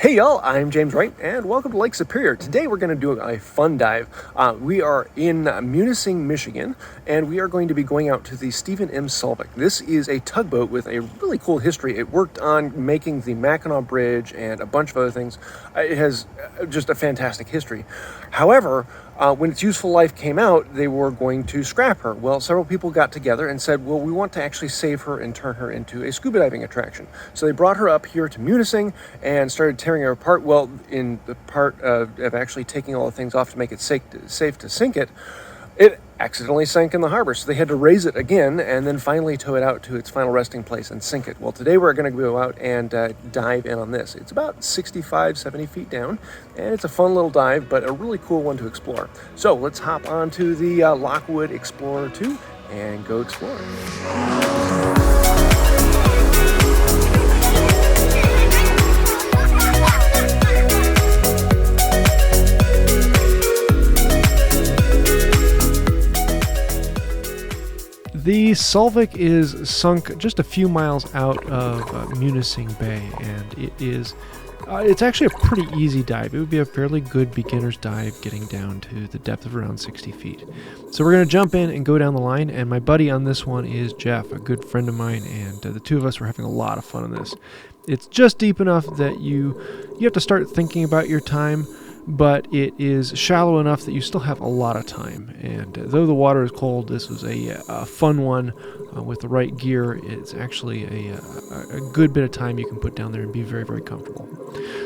Hey y'all, I'm James Wright, and welcome to Lake Superior. Today we're going to do a fun dive. We are in Munising, Michigan, and we are going to be going out to the Stephen M. Selvick. This is a tugboat with a really cool history. It worked on making the Mackinac Bridge and a bunch of other things. It has just a fantastic history. However, when its useful life came out, they were going to scrap her. Well, several people got together and said, well, we want to actually save her and turn her into a scuba diving attraction. So they brought her up here to Munising and started tearing her apart. Well, in the part of actually taking all the things off to make it safe to sink it, it accidentally sank in the harbor. So they had to raise it again and then finally tow it out to its final resting place and sink it. Well, today we're going to go out and dive in on this. It's about 65, 70 feet down, and it's a fun little dive, but a really cool one to explore. So let's hop onto the Lockwood Explorer 2 and go explore. The Selvick is sunk just a few miles out of Munising Bay, and it's actually a pretty easy dive. It would be a fairly good beginner's dive getting down to the depth of around 60 feet. So we're going to jump in and go down the line, and my buddy on this one is Jeff, a good friend of mine, and the two of us were having a lot of fun on this. It's just deep enough that you have to start thinking about your time, but it is shallow enough that you still have a lot of time. And though the water is cold, this was a fun one with the right gear. It's actually a good bit of time you can put down there and be very, very comfortable.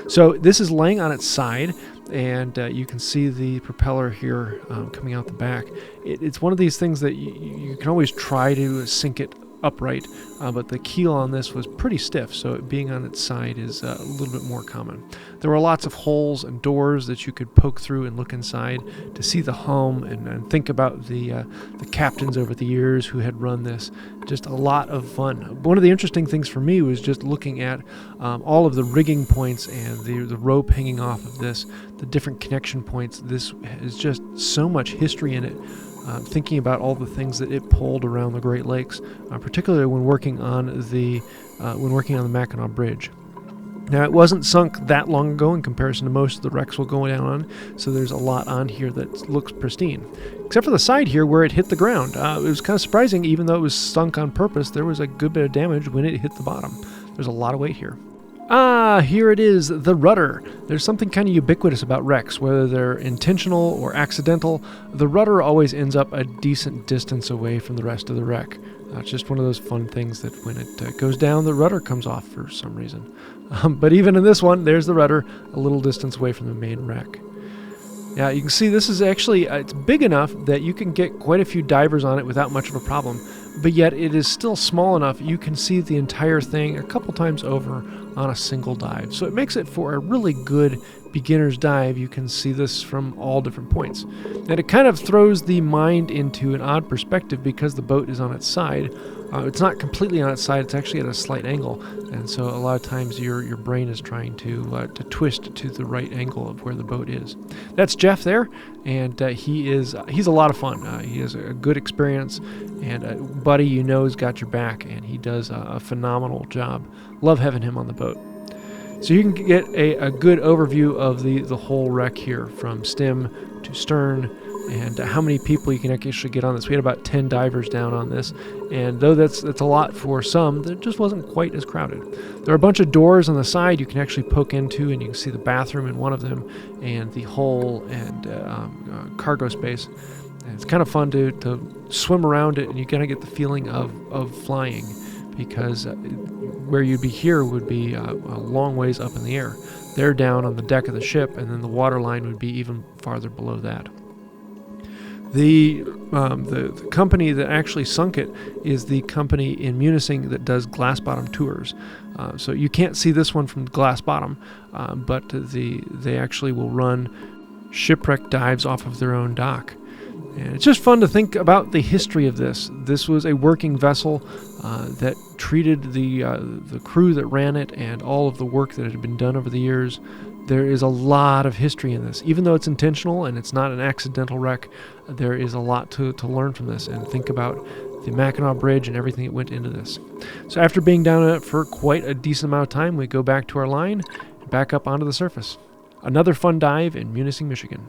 So this is laying on its side, and you can see the propeller here coming out the back. It's one of these things that you can always try to sink it upright, but the keel on this was pretty stiff, so it being on its side is a little bit more common. There were lots of holes and doors that you could poke through and look inside to see the home and think about the captains over the years who had run this. Just a lot of fun. One of the interesting things for me was just looking at all of the rigging points and the rope hanging off of this, the different connection points. This is just so much history in it. Thinking about all the things that it pulled around the Great Lakes, particularly when working on the Mackinac Bridge. Now, it wasn't sunk that long ago in comparison to most of the wrecks we'll go down on, so there's a lot on here that looks pristine. Except for the side here where it hit the ground. It was kind of surprising, even though it was sunk on purpose, there was a good bit of damage when it hit the bottom. There's a lot of weight here. Here it is, the rudder. There's something kind of ubiquitous about wrecks, whether they're intentional or accidental. The rudder always ends up a decent distance away from the rest of the wreck. It's just one of those fun things that when it goes down, the rudder comes off for some reason. But even in this one, there's the rudder, a little distance away from the main wreck. Yeah, you can see this is actually, it's big enough that you can get quite a few divers on it without much of a problem. But yet it is still small enough you can see the entire thing a couple times over on a single dive. So it makes it for a really good beginner's dive. You can see this from all different points. And it kind of throws the mind into an odd perspective because the boat is on its side. It's not completely on its side, it's actually at a slight angle. And so a lot of times your brain is trying to twist to the right angle of where the boat is. That's Jeff there, and he's a lot of fun. He has a good experience, and a buddy you know has got your back, and he does a phenomenal job. Love having him on the boat. So you can get a good overview of the whole wreck here, from stem to stern, and how many people you can actually get on this. We had about 10 divers down on this, and though that's a lot for some, it just wasn't quite as crowded. There are a bunch of doors on the side you can actually poke into, and you can see the bathroom in one of them, and the hull and cargo space. And it's kind of fun to swim around it, and you kind of get the feeling of flying, because where you'd be here would be a long ways up in the air. They're down on the deck of the ship, and then the water line would be even farther below that. The company that actually sunk it is the company in Munising that does glass bottom tours. So you can't see this one from glass bottom, but they actually will run shipwreck dives off of their own dock. And it's just fun to think about the history of this. This was a working vessel that treated the crew that ran it and all of the work that had been done over the years. There is a lot of history in this. Even though it's intentional and it's not an accidental wreck, there is a lot to learn from this and think about the Mackinac Bridge and everything that went into this. So after being down in it for quite a decent amount of time, we go back to our line, back up onto the surface. Another fun dive in Munising, Michigan.